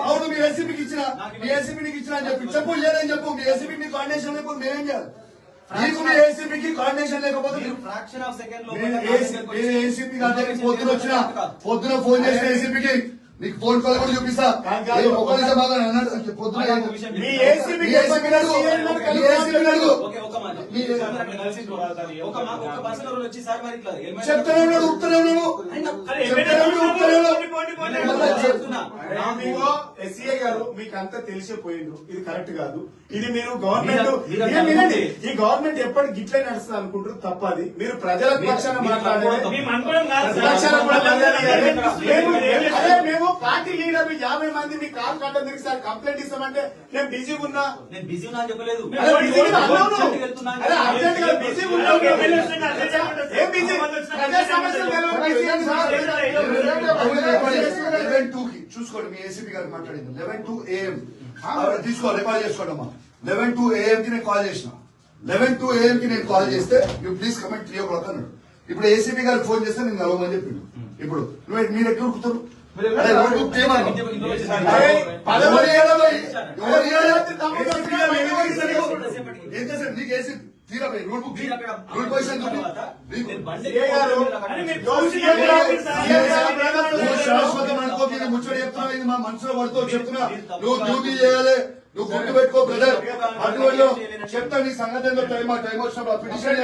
అవును మీ ఏసీపీకి ఇచ్చిన మీ ఏసీపీకి ఇచ్చిన అని చెప్పి చెప్పు లేదని చెప్పు మీ ఏసీపీ మీ కోఆర్డినేషన్ లేకపోతే మేమేం చేయాలి మీకు మీ ఏసీపీకి కోఆర్డినేషన్ లేకపోతే ఏసీపీ దగ్గరికి పొద్దున వచ్చిన పొద్దున ఫోన్ చేసిన ఏసీపీకి నీకు ఫోన్ కాల్ కూడా చూపిస్తా పొద్దున చెప్తానే ఎస్సీఐ గారు మీకు అంతా తెలిసిపోయిండ్రు ఇది కరెక్ట్ కాదు ఇది మీరు గవర్నమెంట్ ఈ గవర్నమెంట్ ఎప్పటికి గిట్లే నడుస్తుంది అనుకుంటారు తప్పది మీరు ప్రజల పక్షాన మాట్లాడాలి మేము పార్టీ లీడర్ 50 మంది మీ కాల్ కట్ట సార్ కంప్లైంట్ ఇస్తామంటే నేను బిజీగా ఉన్నా నేను బిజీ ఉన్నా అని చెప్పలేదు చూసుకోండి మీ ఏసీపీ గారు మాట్లాడింది 11 to AM తీసుకో రికార్డ్ చేసుకోండి అమ్మా 11 to AM కి నేను కాల్ చేసిన 11 to AM కి నేను కాల్ చేస్తే యూ ప్లీజ్ కమెంట్ 3 o'clock అన్నాడు ఇప్పుడు ఏసీపీ గారికి ఫోన్ చేస్తే నేను కలవమని చెప్పిండు ఇప్పుడు మీరు ఎక్కడ ఉరుకుతారు శాశ్వతం అనుకోకి ముచ్చట చెప్తున్నా ఇది మా మనసులో పడుతూ చెప్తున్నా నువ్వు డ్యూటీ చేయాలి నువ్వు గుర్తు పెట్టుకో బ్రదర్ అటువంటి చెప్తా నీ సంగతి టైం వచ్చినప్పుడు పిటిషన్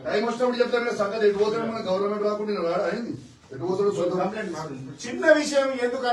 టైం వచ్చినప్పుడు చెప్తాను సంగతి ఎటు పోతాడు మన గవర్నమెంట్ రాకుండా రాడా అయింది ఎటు పోతాడు చిన్న విషయం ఎందుకు